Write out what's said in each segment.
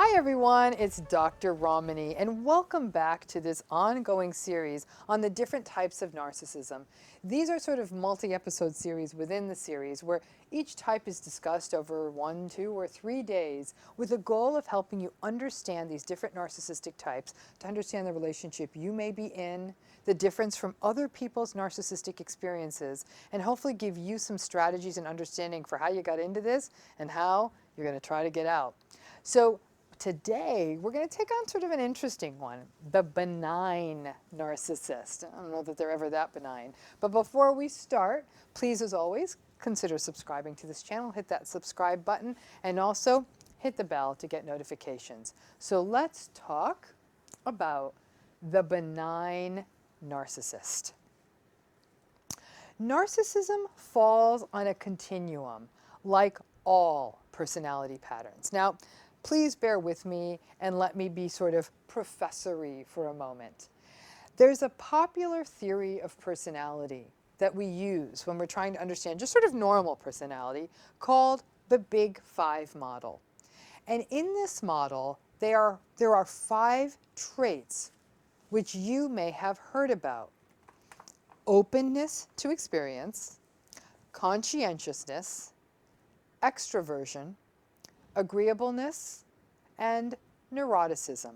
Hi everyone, it's Dr. Ramani and welcome back to this ongoing series on the different types of narcissism. These are sort of multi-episode series within the series where each type is discussed over 1, 2, or 3 days with the goal of helping you understand these different narcissistic types, to understand the relationship you may be in, the difference from other people's narcissistic experiences, and hopefully give you some strategies and understanding for how you got into this and how you're going to try to get out. So today, we're going to take on sort of an interesting one, the benign narcissist. I don't know that they're ever that benign. But before we start, please, as always, consider subscribing to this channel. Hit that subscribe button and also hit the bell to get notifications. So let's talk about the benign narcissist. Narcissism falls on a continuum, like all personality patterns. Now, please bear with me and let me be sort of professory for a moment. There's a popular theory of personality that we use when we're trying to understand just sort of normal personality called the Big Five model. And in this model, there are 5 traits which you may have heard about: openness to experience, conscientiousness, extroversion, agreeableness, and neuroticism.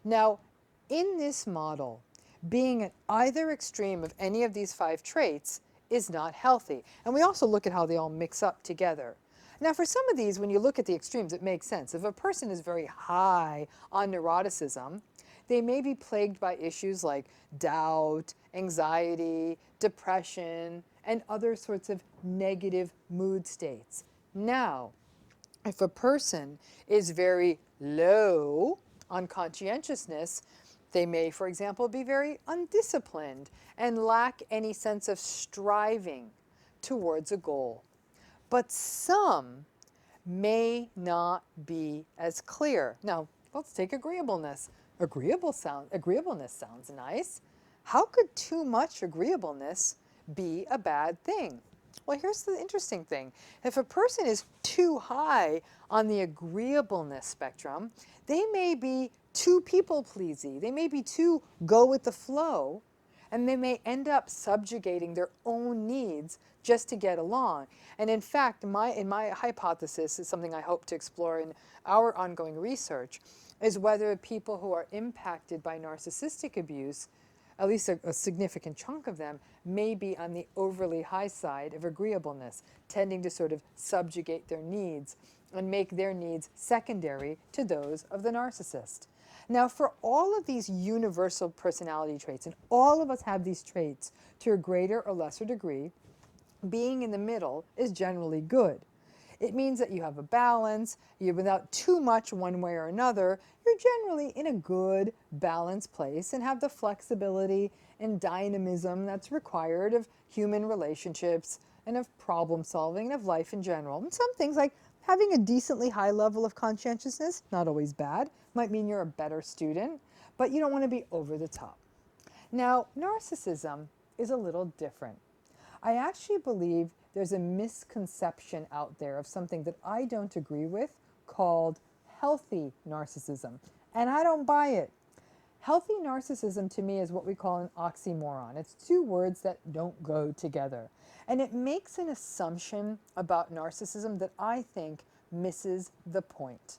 Now, in this model, being at either extreme of any of these 5 traits is not healthy. And we also look at how they all mix up together. Now, for some of these, when you look at the extremes, it makes sense. If a person is very high on neuroticism, they may be plagued by issues like doubt, anxiety, depression, and other sorts of negative mood states. Now, if a person is very low on conscientiousness, they may, for example, be very undisciplined and lack any sense of striving towards a goal. But some may not be as clear. Now, let's take agreeableness. Agreeableness sounds nice. How could too much agreeableness be a bad thing? Well, here's the interesting thing. If a person is too high on the agreeableness spectrum, they may be too people-pleasy. They may be too go with the flow, and they may end up subjugating their own needs just to get along. And in fact, in my hypothesis, is something I hope to explore in our ongoing research, is whether people who are impacted by narcissistic abuse, at least a significant chunk of them, may be on the overly high side of agreeableness, tending to sort of subjugate their needs and make their needs secondary to those of the narcissist. Now, for all of these universal personality traits, and all of us have these traits to a greater or lesser degree, being in the middle is generally good. It means that you have a balance, you're without too much one way or another, you're generally in a good, balanced place and have the flexibility and dynamism that's required of human relationships and of problem solving and of life in general. And some things like having a decently high level of conscientiousness, not always bad, might mean you're a better student, but you don't want to be over the top. Now, narcissism is a little different. I actually believe there's a misconception out there of something that I don't agree with called healthy narcissism, and I don't buy it. Healthy narcissism to me is what we call an oxymoron. It's 2 words that don't go together, and it makes an assumption about narcissism that I think misses the point.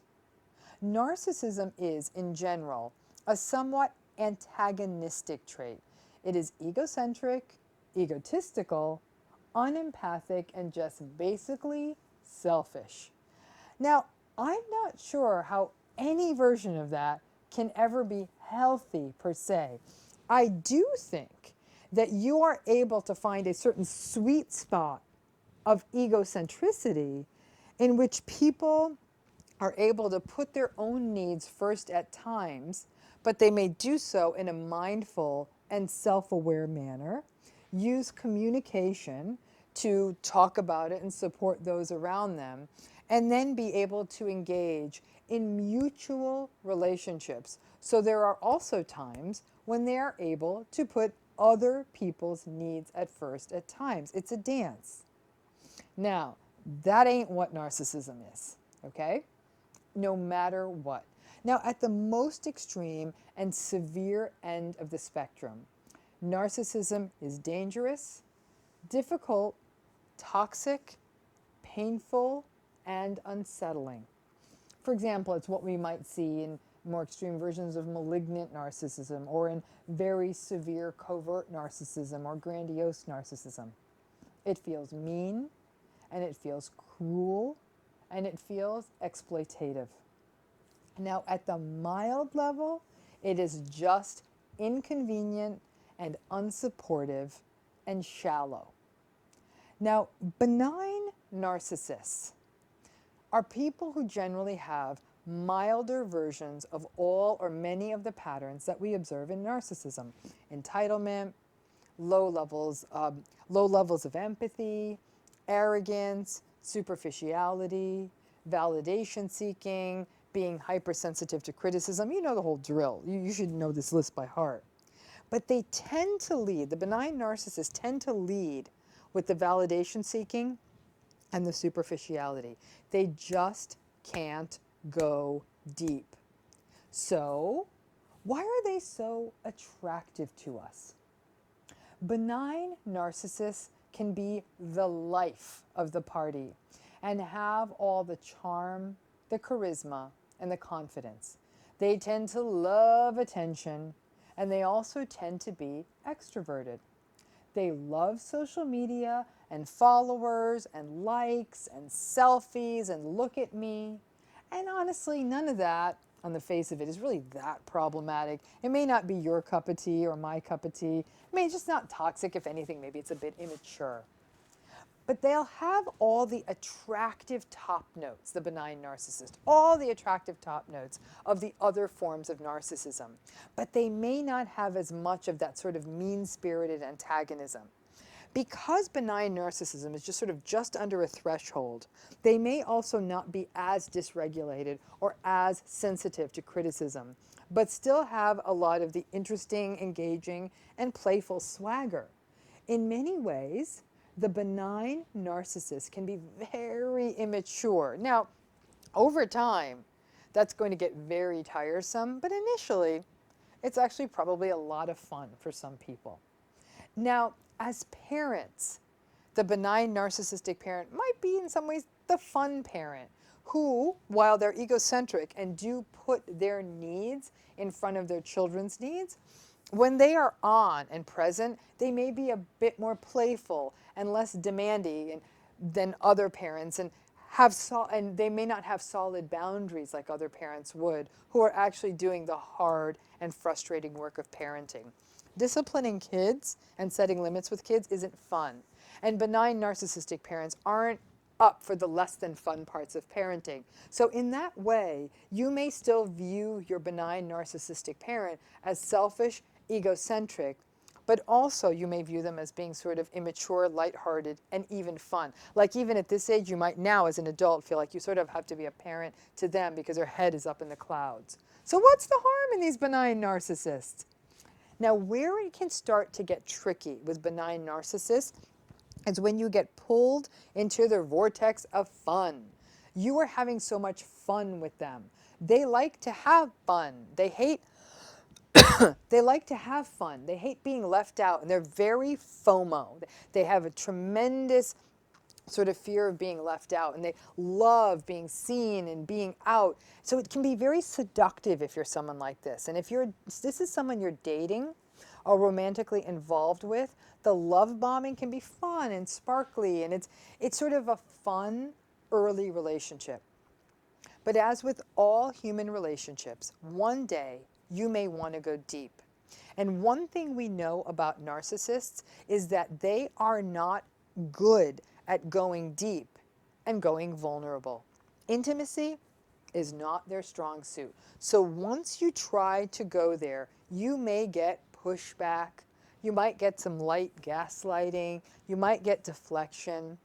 Narcissism is, in general, a somewhat antagonistic trait. It is egocentric, egotistical, unempathic, and just basically selfish. Now, I'm not sure how any version of that can ever be healthy per se. I do think that you are able to find a certain sweet spot of egocentricity in which people are able to put their own needs first at times, but they may do so in a mindful and self-aware manner, use communication to talk about it and support those around them, and then be able to engage in mutual relationships. So there are also times when they are able to put other people's needs at first at times. It's a dance. Now, that ain't what narcissism is, okay? no matter what. Now, at the most extreme and severe end of the spectrum, narcissism is dangerous, difficult, toxic, painful, and unsettling. For example, it's what we might see in more extreme versions of malignant narcissism, or in very severe covert narcissism or grandiose narcissism. It feels mean, and it feels cruel, and it feels exploitative. Now, at the mild level, it is just inconvenient and unsupportive and shallow. Now, benign narcissists are people who generally have milder versions of all or many of the patterns that we observe in narcissism: entitlement, low levels of empathy, arrogance, superficiality, validation seeking, being hypersensitive to criticism. You know the whole drill. You should know this list by heart. But they tend to lead, the benign narcissists tend to lead with the validation seeking and the superficiality. They just can't go deep. So, why are they so attractive to us? Benign narcissists can be the life of the party and have all the charm, the charisma, and the confidence. They tend to love attention, and they also tend to be extroverted. They love social media and followers and likes and selfies and look at me. And honestly, none of that, on the face of it, is really that problematic. It may not be your cup of tea or my cup of tea. I mean, it's just not toxic. If anything, maybe it's a bit immature. But they'll have all the attractive top notes, the benign narcissist, all the attractive top notes of the other forms of narcissism. But they may not have as much of that sort of mean-spirited antagonism. Because benign narcissism is just under a threshold, they may also not be as dysregulated or as sensitive to criticism, but still have a lot of the interesting, engaging, and playful swagger. In many ways, the benign narcissist can be very immature. Now, over time, that's going to get very tiresome, but initially, it's actually probably a lot of fun for some people. Now, as parents, the benign narcissistic parent might be in some ways the fun parent who, while they're egocentric and do put their needs in front of their children's needs, when they are on and present, they may be a bit more playful and less demanding than other parents, and they may not have solid boundaries like other parents would, who are actually doing the hard and frustrating work of parenting. Disciplining kids and setting limits with kids isn't fun, and benign narcissistic parents aren't up for the less than fun parts of parenting. So in that way, you may still view your benign narcissistic parent as selfish, egocentric, but also you may view them as being sort of immature, lighthearted, and even fun. Like even at this age, you might now as an adult feel like you sort of have to be a parent to them because their head is up in the clouds. So what's the harm in these benign narcissists? Now, where it can start to get tricky with benign narcissists is when you get pulled into their vortex of fun. You are having so much fun with them. They like to have fun. They like to have fun. They hate being left out, and they're very FOMO. They have a tremendous sort of fear of being left out, and they love being seen and being out. So it can be very seductive if you're someone like this. And if this is someone you're dating or romantically involved with, the love bombing can be fun and sparkly, and it's sort of a fun early relationship. But as with all human relationships, one day you may want to go deep. And one thing we know about narcissists is that they are not good at going deep and going vulnerable. Intimacy is not their strong suit. So once you try to go there, you may get pushback, you might get some light gaslighting, you might get deflection.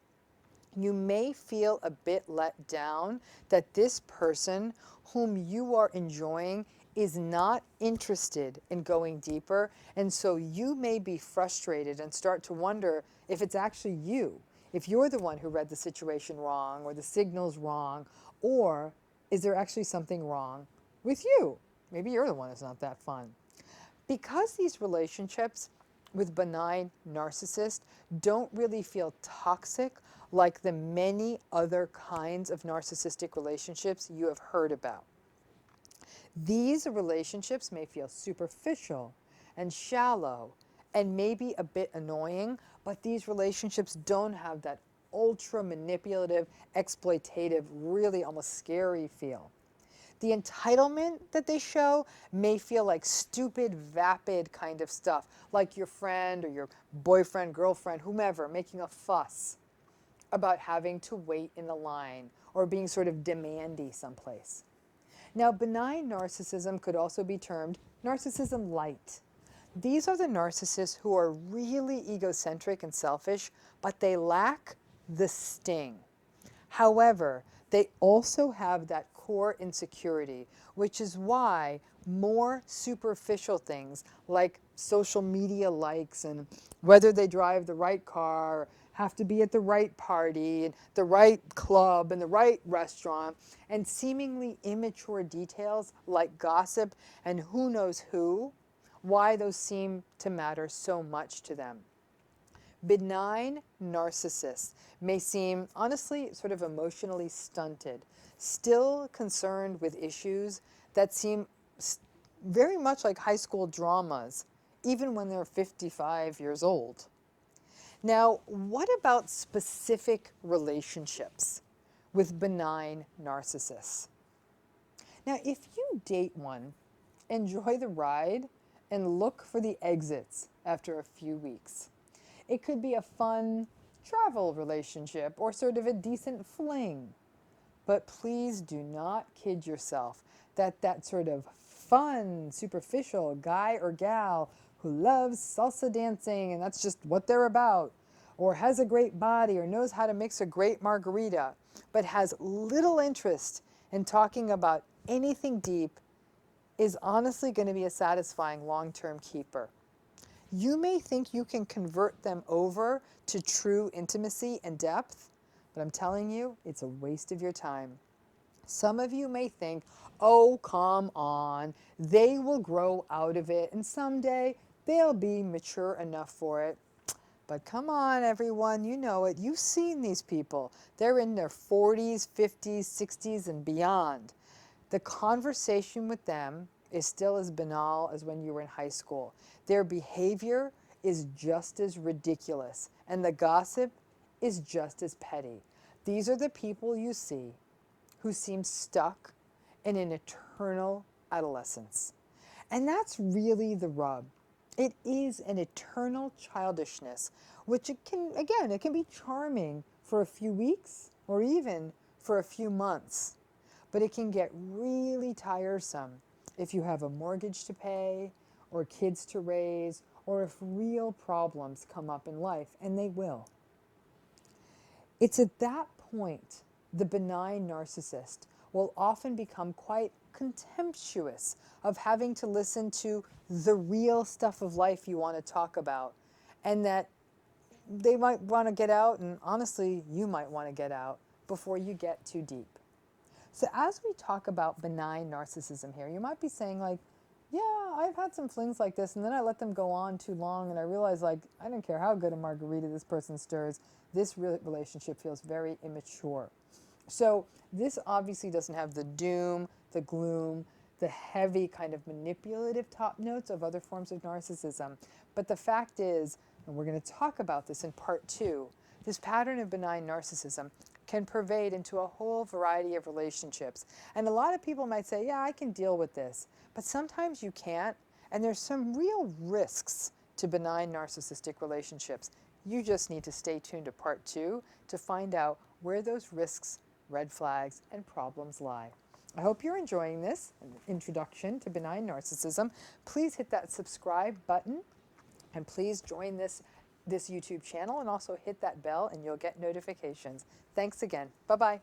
You may feel a bit let down that this person whom you are enjoying is not interested in going deeper, and so you may be frustrated and start to wonder if it's actually you, if you're the one who read the situation wrong or the signals wrong, or is there actually something wrong with you? Maybe you're the one that's not that fun. Because these relationships with benign narcissists don't really feel toxic like the many other kinds of narcissistic relationships you have heard about. These relationships may feel superficial and shallow and maybe a bit annoying, but these relationships don't have that ultra manipulative, exploitative, really almost scary feel. The entitlement that they show may feel like stupid, vapid kind of stuff, like your friend or your boyfriend, girlfriend, whomever, making a fuss about having to wait in the line or being sort of demandy someplace. Now, benign narcissism could also be termed narcissism light. These are the narcissists who are really egocentric and selfish, but they lack the sting. However, they also have that core insecurity, which is why more superficial things like social media likes and whether they drive the right car, have to be at the right party, and the right club, and the right restaurant, and seemingly immature details like gossip and who knows who, why those seem to matter so much to them. Benign narcissists may seem, honestly, sort of emotionally stunted, still concerned with issues that seem very much like high school dramas, even when they're 55 years old. Now, what about specific relationships with benign narcissists? Now, if you date one, enjoy the ride and look for the exits after a few weeks. It could be a fun travel relationship or sort of a decent fling. But please do not kid yourself that that sort of fun, superficial guy or gal who loves salsa dancing and that's just what they're about, or has a great body or knows how to mix a great margarita, but has little interest in talking about anything deep, is honestly going to be a satisfying long-term keeper. You may think you can convert them over to true intimacy and depth, but I'm telling you, it's a waste of your time. Some of you may think, oh, come on, they will grow out of it, and someday they'll be mature enough for it. But come on, everyone, you know it. You've seen these people. They're in their 40s, 50s, 60s, and beyond. The conversation with them is still as banal as when you were in high school. Their behavior is just as ridiculous, and the gossip is just as petty. These are the people you see who seem stuck in an eternal adolescence. And that's really the rub. It is an eternal childishness, which it can be charming for a few weeks or even for a few months. But it can get really tiresome if you have a mortgage to pay or kids to raise or if real problems come up in life, and they will. It's at that point the benign narcissist will often become quite contemptuous of having to listen to the real stuff of life you want to talk about, and that they might want to get out, and honestly, you might want to get out before you get too deep. So as we talk about benign narcissism here, you might be saying like, yeah, I've had some flings like this, and then I let them go on too long, and I realized like, I don't care how good a margarita this person stirs, this relationship feels very immature. So this obviously doesn't have the doom, the gloom, the heavy kind of manipulative top notes of other forms of narcissism. But the fact is, and we're going to talk about this in part 2, this pattern of benign narcissism can pervade into a whole variety of relationships. And a lot of people might say, yeah, I can deal with this. But sometimes you can't, and there's some real risks to benign narcissistic relationships. You just need to stay tuned to part 2 to find out where those risks, red flags, and problems lie. I hope you're enjoying this introduction to benign narcissism. Please hit that subscribe button, and please join this YouTube channel, and also hit that bell and you'll get notifications. Thanks again. Bye-bye.